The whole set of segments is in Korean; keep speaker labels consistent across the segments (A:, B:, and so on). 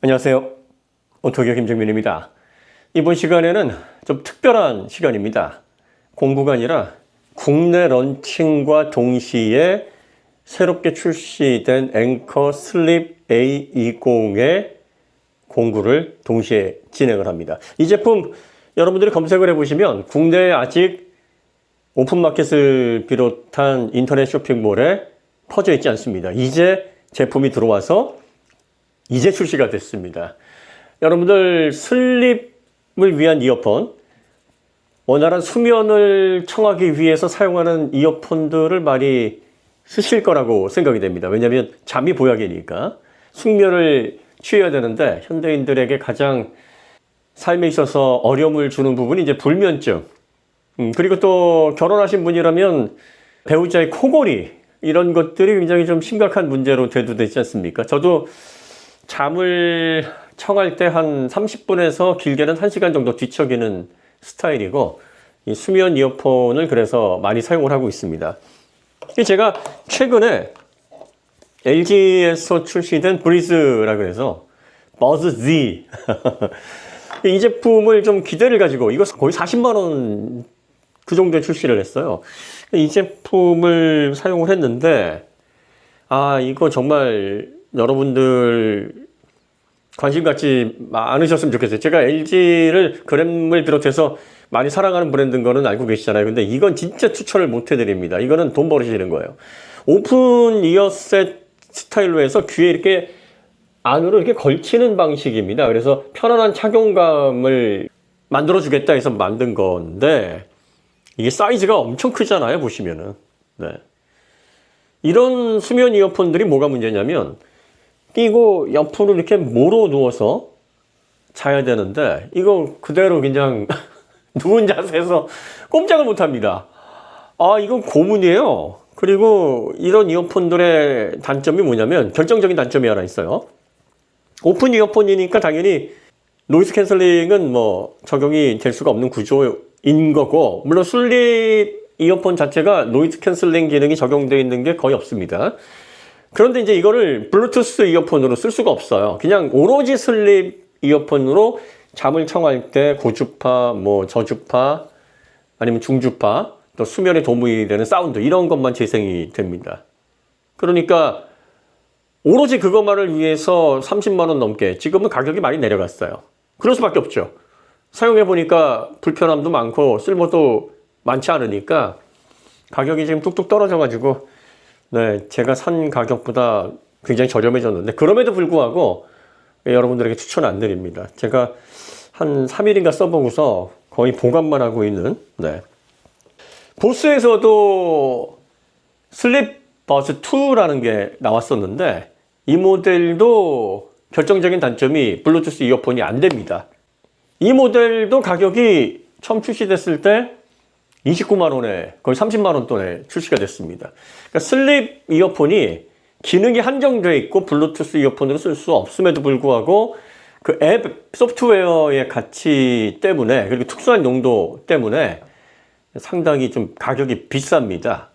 A: 안녕하세요. 오토기어 김정민입니다. 이번 시간에는 좀 특별한 시간입니다. 공부가 아니라 국내 런칭과 동시에 새롭게 출시된 앵커 슬립 A20의 공구를 동시에 진행을 합니다. 이 제품 여러분들이 검색을 해보시면 국내에 아직 오픈마켓을 비롯한 인터넷 쇼핑몰에 퍼져 있지 않습니다. 이제 제품이 들어와서 이제 출시가 됐습니다. 여러분들 슬립을 위한 이어폰, 원활한 수면을 청하기 위해서 사용하는 이어폰들을 많이 쓰실 거라고 생각이 됩니다. 왜냐하면 잠이 보약이니까 숙면을 취해야 되는데 현대인들에게 가장 삶에 있어서 어려움을 주는 부분이 이제 불면증, 그리고 또 결혼하신 분이라면 배우자의 코골이, 이런 것들이 굉장히 좀 심각한 문제로 대두되지 않습니까? 저도 잠을 청할 때 한 30분에서 길게는 1시간 정도 뒤척이는 스타일이고, 이 수면 이어폰을 그래서 많이 사용을 하고 있습니다. 제가 최근에 LG에서 출시된 브리즈라고 해서 버즈 Z 이 제품을 좀 기대를 가지고, 이거 거의 40만 원 그 정도에 출시를 했어요. 이 제품을 사용을 했는데, 이거 정말 여러분들 관심 갖지 않으셨으면 좋겠어요. 제가 LG를 그램을 비롯해서 많이 사랑하는 브랜드인 거는 알고 계시잖아요. 근데 이건 진짜 추천을 못 해드립니다. 이거는 돈 벌으시는 거예요. 오픈 이어셋 스타일로 해서 귀에 이렇게 안으로 이렇게 걸치는 방식입니다. 그래서 편안한 착용감을 만들어주겠다 해서 만든 건데, 이게 사이즈가 엄청 크잖아요, 보시면은. 네. 이런 수면 이어폰들이 뭐가 문제냐면, 끼고 옆으로 이렇게 몰어 누워서 자야 되는데, 이거 그대로 그냥 누운 자세에서 꼼짝을 못 합니다. 이건 고문이에요. 그리고 이런 이어폰들의 단점이 뭐냐면, 결정적인 단점이 하나 있어요. 오픈 이어폰이니까 당연히 노이즈 캔슬링은 뭐 적용이 될 수가 없는 구조인 거고, 물론 슬립 이어폰 자체가 노이즈 캔슬링 기능이 적용되어 있는 게 거의 없습니다. 그런데 이제 이거를 블루투스 이어폰으로 쓸 수가 없어요. 그냥 오로지 슬립 이어폰으로 잠을 청할 때 고주파, 뭐 저주파, 아니면 중주파, 또 수면에 도움이 되는 사운드, 이런 것만 재생이 됩니다. 그러니까 오로지 그것만을 위해서 30만 원 넘게, 지금은 가격이 많이 내려갔어요. 그럴 수밖에 없죠. 사용해보니까 불편함도 많고 쓸모도 많지 않으니까 가격이 지금 뚝뚝 떨어져가지고, 네, 제가 산 가격보다 굉장히 저렴해졌는데, 그럼에도 불구하고 여러분들에게 추천 안 드립니다. 제가 한 3일인가 써보고서 거의 보관만 하고 있는, 네. 보스에서도 슬립 버즈 2라는 게 나왔었는데, 이 모델도 결정적인 단점이 블루투스 이어폰이 안 됩니다. 이 모델도 가격이 처음 출시됐을 때 29만 원에 거의 30만 원 돈에 출시가 됐습니다. 그러니까 슬립 이어폰이 기능이 한정되어 있고 블루투스 이어폰으로 쓸 수 없음에도 불구하고 그 앱 소프트웨어의 가치 때문에, 그리고 특수한 용도 때문에 상당히 좀 가격이 비쌉니다.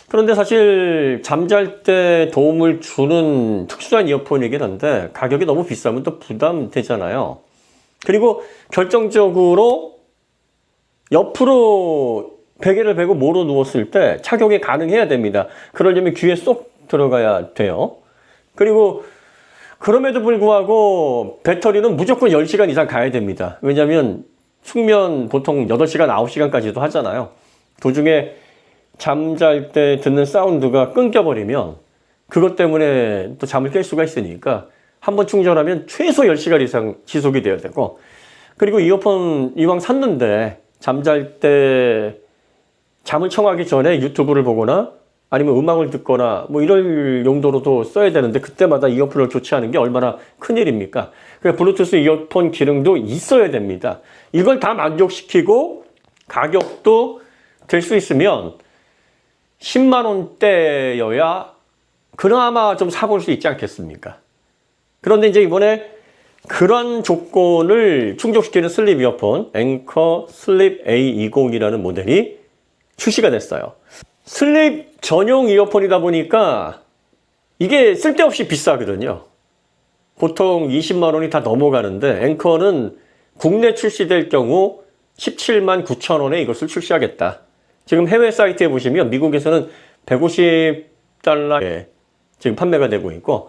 A: 그런데 사실 잠잘 때 도움을 주는 특수한 이어폰이긴 한데 가격이 너무 비싸면 또 부담되잖아요. 그리고 결정적으로 옆으로 베개를 베고 모로 누웠을 때 착용이 가능해야 됩니다. 그러려면 귀에 쏙 들어가야 돼요. 그리고 그럼에도 불구하고 배터리는 무조건 10시간 이상 가야 됩니다. 왜냐하면 숙면 보통 8시간, 9시간까지도 하잖아요. 도중에 잠잘 때 듣는 사운드가 끊겨버리면 그것 때문에 또 잠을 깰 수가 있으니까 한번 충전하면 최소 10시간 이상 지속이 돼야 되고, 그리고 이어폰 이왕 샀는데 잠잘 때 잠을 청하기 전에 유튜브를 보거나 아니면 음악을 듣거나 뭐 이럴 용도로도 써야 되는데, 그때마다 이어폰을 교체하는 게 얼마나 큰일입니까? 그래서 블루투스 이어폰 기능도 있어야 됩니다. 이걸 다 만족시키고 가격도 될 수 있으면 10만 원대여야 그나마 좀 사볼 수 있지 않겠습니까? 그런데 이제 이번에 그런 조건을 충족시키는 슬립 이어폰, 앵커 슬립 A20이라는 모델이 출시가 됐어요. 슬립 전용 이어폰이다 보니까 이게 쓸데없이 비싸거든요. 보통 20만 원이 다 넘어가는데 앵커는 국내 출시될 경우 17만 9천 원에 이것을 출시하겠다. 지금 해외 사이트에 보시면 미국에서는 150달러에 지금 판매가 되고 있고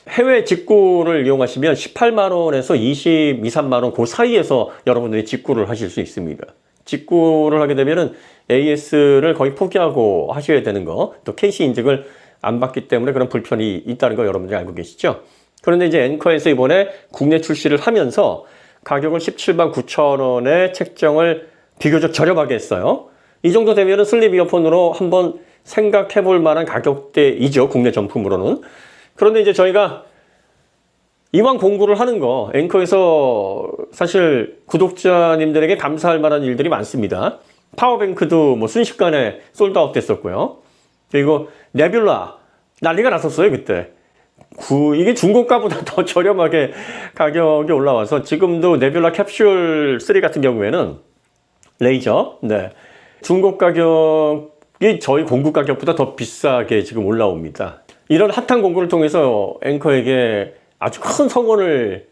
A: 해외 직구를 이용하시면 18만 원에서 22, 3만 원 그 사이에서 여러분들이 직구를 하실 수 있습니다. 직구를 하게 되면은 AS를 거의 포기하고 하셔야 되는 거, 또 KC 인증을 안 받기 때문에 그런 불편이 있다는 거 여러분들이 알고 계시죠? 그런데 이제 앵커에서 이번에 국내 출시를 하면서 가격을 17만 9천 원에 책정을 비교적 저렴하게 했어요. 이 정도 되면은 슬립 이어폰으로 한번 생각해 볼 만한 가격대이죠. 국내 정품으로는. 그런데 이제 저희가 이왕 공구를 하는 거 앵커에서 사실 구독자님들에게 감사할 만한 일들이 많습니다. 파워뱅크도 뭐 순식간에 솔드아웃 됐었고요. 그리고 네뷸라 난리가 났었어요 그때. 이게 중고가보다 더 저렴하게 가격이 올라와서 지금도 네뷸라 캡슐 3 같은 경우에는 레이저, 네, 중고 가격이 저희 공구 가격보다 더 비싸게 지금 올라옵니다. 이런 핫한 공구를 통해서 앵커에게 아주 큰 성원을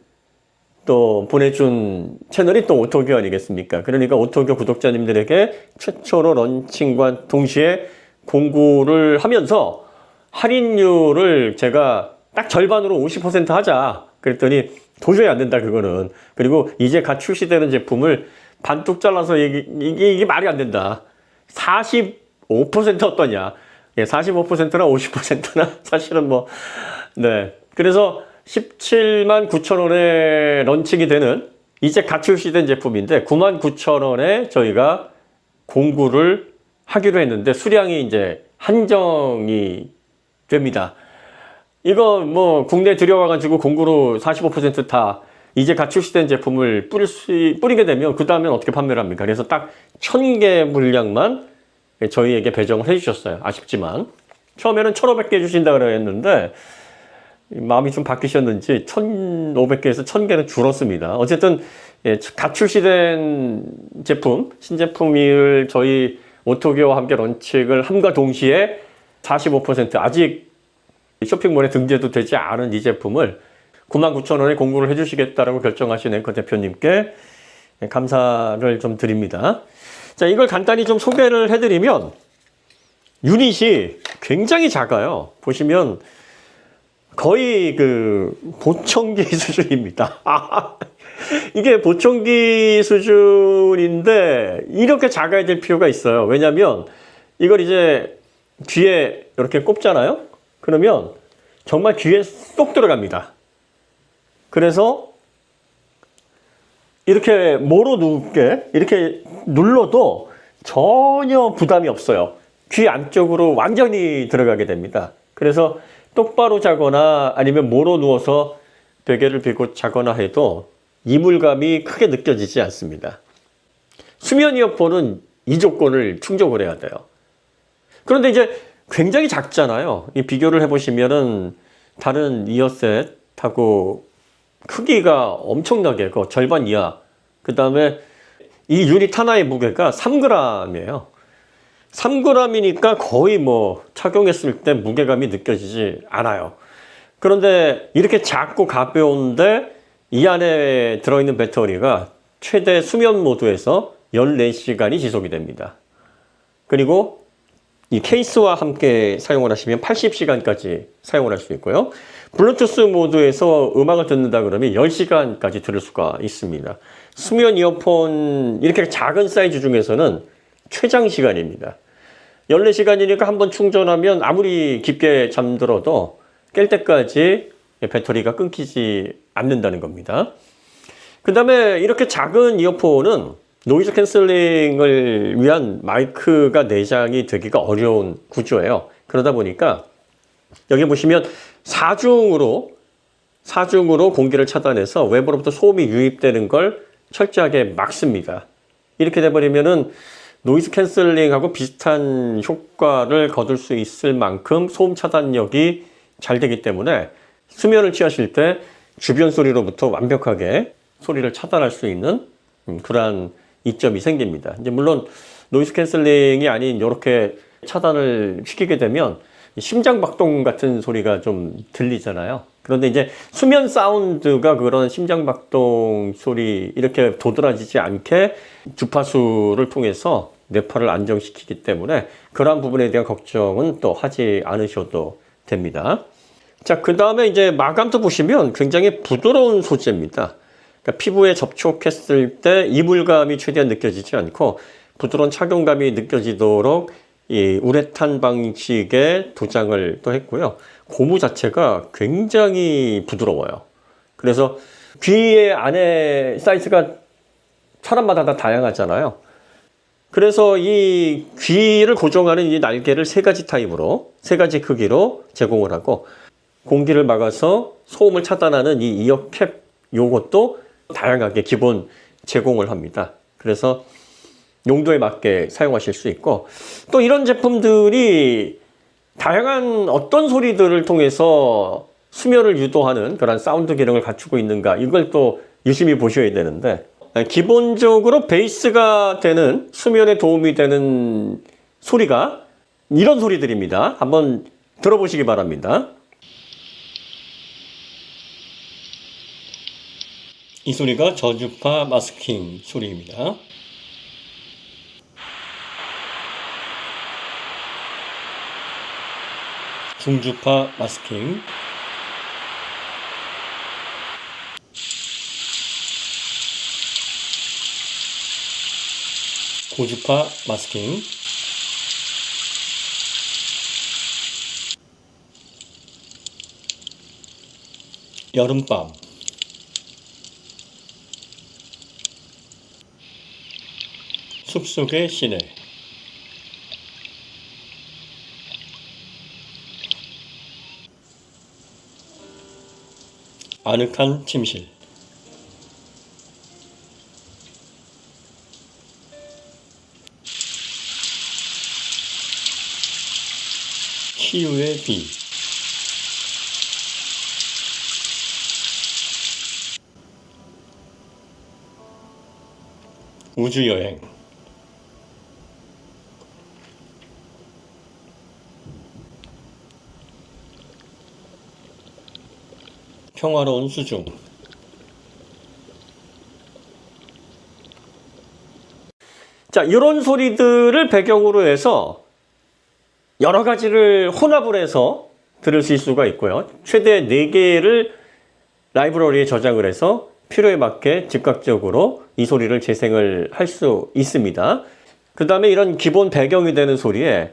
A: 또 보내준 채널이 또 오토교 아니겠습니까? 그러니까 오토교 구독자님들에게 최초로 런칭과 동시에 공구를 하면서 할인율을 제가 딱 절반으로 50% 하자. 그랬더니 도저히 안 된다 그거는. 그리고 이제 갓 출시되는 제품을 반뚝 잘라서 이게 말이 안 된다. 45% 어떠냐? 예, 45%나 50%나 사실은 뭐, 네. 그래서 17만 9천 원에 런칭이 되는 이제 갓 출시된 제품인데 9만 9천 원에 저희가 공구를 하기로 했는데 수량이 이제 한정이 됩니다. 이거 뭐 국내 들여와가지고 공구로 45%다 이제 갓 출시된 제품을 뿌리게 되면 그 다음엔 어떻게 판매를 합니까? 그래서 딱 1000개 물량만 저희에게 배정을 해주셨어요. 아쉽지만 처음에는 1500개 해주신다 그랬는데 마음이 좀 바뀌셨는지 1500개에서 1000개는 줄었습니다. 어쨌든 갓 출시된 제품, 신제품을 저희 오토교와 함께 런칭을 함과 동시에 45% 아직 쇼핑몰에 등재도 되지 않은 이 제품을 99,000원에 공구를 해주시겠다라고 결정하신 앵커 대표님께 감사를 좀 드립니다. 자, 이걸 간단히 좀 소개를 해드리면 유닛이 굉장히 작아요. 보시면 거의 그 보청기 수준입니다. 이게 보청기 수준인데 이렇게 작아야 될 필요가 있어요. 왜냐하면 이걸 이제 귀에 이렇게 꼽잖아요. 그러면 정말 귀에 쏙 들어갑니다. 그래서 이렇게 모로 누게 이렇게 눌러도 전혀 부담이 없어요. 귀 안쪽으로 완전히 들어가게 됩니다. 그래서 똑바로 자거나 아니면 모로 누워서 베개를 빌고 자거나 해도 이물감이 크게 느껴지지 않습니다. 수면 이어폰은 이 조건을 충족을 해야 돼요. 그런데 이제 굉장히 작잖아요. 이 비교를 해보시면은 다른 이어셋하고 크기가 엄청나게 절반 이하. 그 다음에 이 유닛 하나의 무게가 3g이에요. 3g이니까 거의 뭐 착용했을 때 무게감이 느껴지지 않아요. 그런데 이렇게 작고 가벼운데 이 안에 들어있는 배터리가 최대 수면 모드에서 14시간이 지속이 됩니다. 그리고 이 케이스와 함께 사용을 하시면 80시간까지 사용을 할 수 있고요. 블루투스 모드에서 음악을 듣는다 그러면 10시간까지 들을 수가 있습니다. 수면 이어폰 이렇게 작은 사이즈 중에서는 최장 시간입니다. 14시간이니까 한번 충전하면 아무리 깊게 잠들어도 깰 때까지 배터리가 끊기지 않는다는 겁니다. 그 다음에 이렇게 작은 이어폰은 노이즈 캔슬링을 위한 마이크가 내장이 되기가 어려운 구조예요. 그러다 보니까 여기 보시면 사중으로 공기를 차단해서 외부로부터 소음이 유입되는 걸 철저하게 막습니다. 이렇게 돼버리면은 노이즈 캔슬링하고 비슷한 효과를 거둘 수 있을 만큼 소음 차단력이 잘 되기 때문에 수면을 취하실 때 주변 소리로부터 완벽하게 소리를 차단할 수 있는 그러한 이점이 생깁니다. 이제 물론 노이즈 캔슬링이 아닌 이렇게 차단을 시키게 되면 심장박동 같은 소리가 좀 들리잖아요. 그런데 이제 수면 사운드가 그런 심장박동 소리 이렇게 도드라지지 않게 주파수를 통해서 뇌파를 안정시키기 때문에 그러한 부분에 대한 걱정은 또 하지 않으셔도 됩니다. 자, 그 다음에 이제 마감도 보시면 굉장히 부드러운 소재입니다. 그러니까 피부에 접촉했을 때 이물감이 최대한 느껴지지 않고 부드러운 착용감이 느껴지도록 이 우레탄 방식의 도장을 또 했고요. 고무 자체가 굉장히 부드러워요. 그래서 귀의 안에 사이즈가 사람마다 다 다양하잖아요. 그래서 이 귀를 고정하는 이 날개를 세 가지 타입으로, 세 가지 크기로 제공을 하고, 공기를 막아서 소음을 차단하는 이 이어캡 요것도 다양하게 기본 제공을 합니다. 그래서 용도에 맞게 사용하실 수 있고, 또 이런 제품들이 다양한 어떤 소리들을 통해서 수면을 유도하는 그런 사운드 기능을 갖추고 있는가, 이걸 또 유심히 보셔야 되는데, 기본적으로 베이스가 되는 수면에 도움이 되는 소리가 이런 소리들입니다. 한번 들어보시기 바랍니다. 이 소리가 저주파 마스킹 소리입니다. 중주파 마스킹, 고주파 마스킹, 여름밤, 숲속의 시내, 아늑한 침실, 치유의 비, 우주여행, 평화로운 수중. 자, 이런 소리들을 배경으로 해서 여러 가지를 혼합을 해서 들으실 수가 있고요. 최대 4개를 라이브러리에 저장을 해서 필요에 맞게 즉각적으로 이 소리를 재생을 할 수 있습니다. 그 다음에 이런 기본 배경이 되는 소리에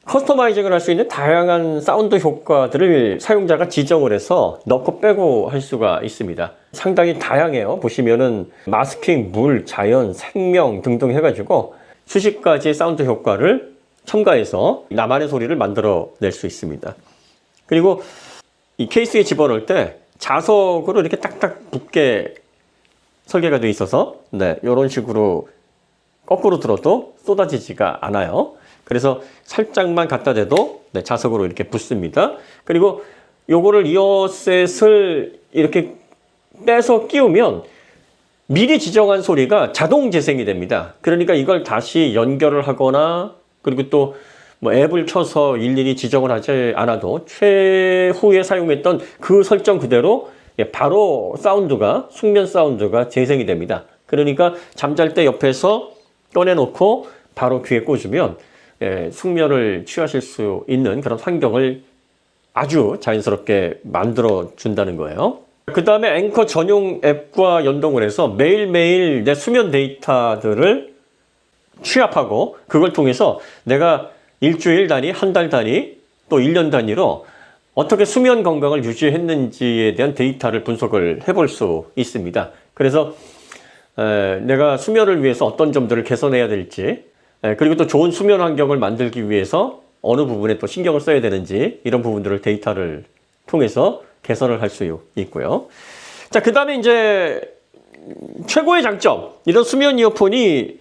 A: 커스터마이징을 할 수 있는 다양한 사운드 효과들을 사용자가 지정을 해서 넣고 빼고 할 수가 있습니다. 상당히 다양해요. 보시면은 마스킹, 물, 자연, 생명 등등 해가지고 수십 가지의 사운드 효과를 첨가해서 나만의 소리를 만들어낼 수 있습니다. 그리고 이 케이스에 집어넣을 때 자석으로 이렇게 딱딱 붙게 설계가 되어 있어서 이런 식으로 거꾸로 들어도 쏟아지지가 않아요. 그래서 살짝만 갖다 대도 자석으로 이렇게 붙습니다. 그리고 요거를 이어셋을 이렇게 빼서 끼우면 미리 지정한 소리가 자동 재생이 됩니다. 그러니까 이걸 다시 연결을 하거나 그리고 또 뭐 앱을 쳐서 일일이 지정을 하지 않아도 최후에 사용했던 그 설정 그대로 바로 사운드가, 숙면 사운드가 재생이 됩니다. 그러니까 잠잘 때 옆에서 꺼내놓고 바로 귀에 꽂으면 숙면을 취하실 수 있는 그런 환경을 아주 자연스럽게 만들어 준다는 거예요. 그 다음에 앵커 전용 앱과 연동을 해서 매일매일 내 수면 데이터들을 취합하고 그걸 통해서 내가 일주일 단위, 한 달 단위, 또 1년 단위로 어떻게 수면 건강을 유지했는지에 대한 데이터를 분석을 해볼 수 있습니다. 그래서 내가 수면을 위해서 어떤 점들을 개선해야 될지, 그리고 또 좋은 수면 환경을 만들기 위해서 어느 부분에 또 신경을 써야 되는지 이런 부분들을 데이터를 통해서 개선을 할 수 있고요. 자, 그 다음에 이제 최고의 장점, 이런 수면 이어폰이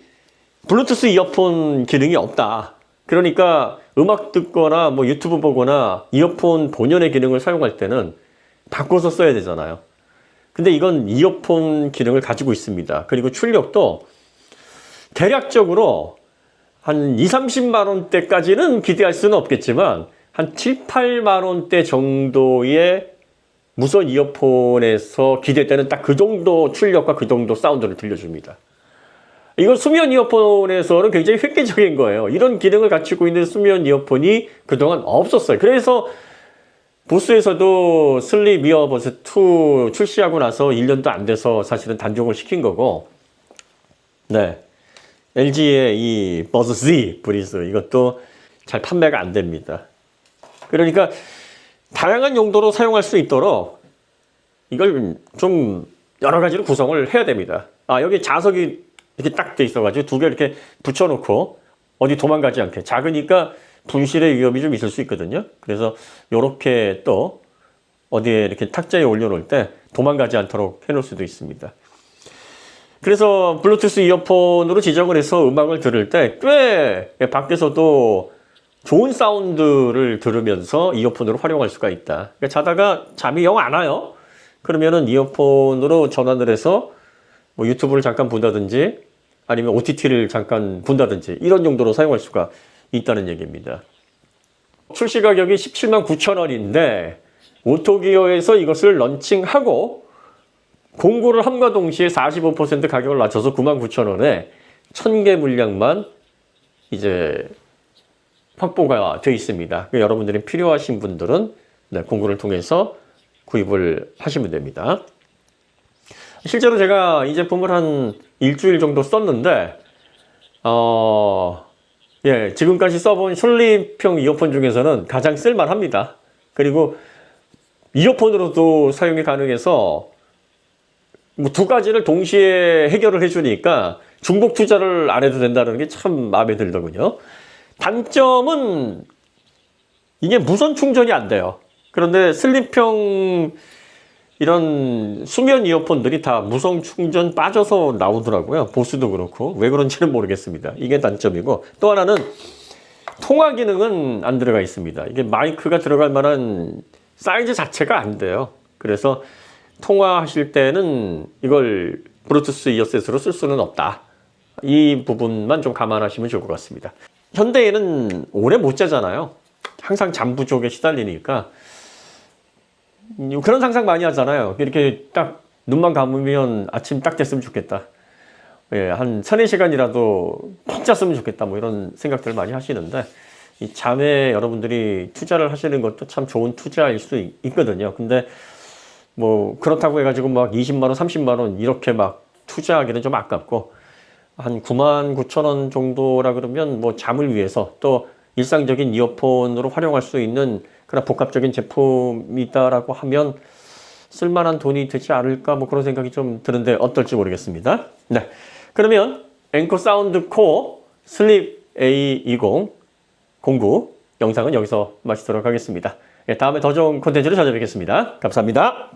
A: 블루투스 이어폰 기능이 없다. 그러니까 음악 듣거나 뭐 유튜브 보거나 이어폰 본연의 기능을 사용할 때는 바꿔서 써야 되잖아요. 근데 이건 이어폰 기능을 가지고 있습니다. 그리고 출력도 대략적으로 한 20, 30만 원대까지는 기대할 수는 없겠지만 한 7, 8만 원대 정도의 무선 이어폰에서 기대되는 딱 그 정도 출력과 그 정도 사운드를 들려줍니다. 이건 수면 이어폰에서는 굉장히 획기적인 거예요. 이런 기능을 갖추고 있는 수면 이어폰이 그동안 없었어요. 그래서 보스에서도 슬립 이어버즈 2 출시하고 나서 1년도 안 돼서 사실은 단종을 시킨 거고, 네. LG의 이 버즈 Z 브리즈 이것도 잘 판매가 안 됩니다. 그러니까 다양한 용도로 사용할 수 있도록 이걸 좀 여러 가지로 구성을 해야 됩니다. 여기 자석이 이렇게 딱 돼 있어가지고 두 개 이렇게 붙여놓고 어디 도망가지 않게. 작으니까 분실의 위험이 좀 있을 수 있거든요. 그래서 이렇게 또 어디에 이렇게 탁자에 올려놓을 때 도망가지 않도록 해놓을 수도 있습니다. 그래서 블루투스 이어폰으로 지정을 해서 음악을 들을 때 꽤 밖에서도 좋은 사운드를 들으면서 이어폰으로 활용할 수가 있다. 그러니까 자다가 잠이 영 안 와요. 그러면은 이어폰으로 전환을 해서 뭐 유튜브를 잠깐 본다든지 아니면 OTT를 잠깐 본다든지 이런 용도로 사용할 수가 있다는 얘기입니다. 출시 가격이 17만 9천 원인데 오토기어에서 이것을 런칭하고 공고를 함과 동시에 45% 가격을 낮춰서 9만 9천 원에 1000개 물량만 이제 확보가 되어 있습니다. 여러분들이 필요하신 분들은 공고를 통해서 구입을 하시면 됩니다. 실제로 제가 이 제품을 한 일주일 정도 썼는데 지금까지 써본 슬립형 이어폰 중에서는 가장 쓸만합니다. 그리고 이어폰으로도 사용이 가능해서 뭐 두 가지를 동시에 해결을 해주니까 중복 투자를 안 해도 된다는 게 참 마음에 들더군요. 단점은 이게 무선 충전이 안 돼요. 그런데 슬립형 이런 수면 이어폰들이 다 무선 충전 빠져서 나오더라고요. 보스도 그렇고 왜 그런지는 모르겠습니다. 이게 단점이고, 또 하나는 통화 기능은 안 들어가 있습니다. 이게 마이크가 들어갈 만한 사이즈 자체가 안 돼요. 그래서 통화하실 때는 이걸 블루투스 이어셋으로 쓸 수는 없다. 이 부분만 좀 감안하시면 좋을 것 같습니다. 현대인은 오래 못 자잖아요. 항상 잠 부족에 시달리니까 그런 상상 많이 하잖아요. 이렇게 딱 눈만 감으면 아침 딱 됐으면 좋겠다. 한 3, 4시간이라도 푹 잤으면 좋겠다. 뭐 이런 생각들을 많이 하시는데, 이 잠에 여러분들이 투자를 하시는 것도 참 좋은 투자일 수 있거든요. 근데 뭐 그렇다고 해가지고 막 20만 원, 30만 원 이렇게 막 투자하기는 좀 아깝고, 한 9만 9천 원 정도라 그러면 뭐 잠을 위해서 또 일상적인 이어폰으로 활용할 수 있는 그런 복합적인 제품이다라고 하면 쓸만한 돈이 되지 않을까, 뭐 그런 생각이 좀 드는데 어떨지 모르겠습니다. 네, 그러면 앵커 사운드 코어 슬립 A20 09 영상은 여기서 마치도록 하겠습니다. 다음에 더 좋은 콘텐츠로 찾아뵙겠습니다. 감사합니다.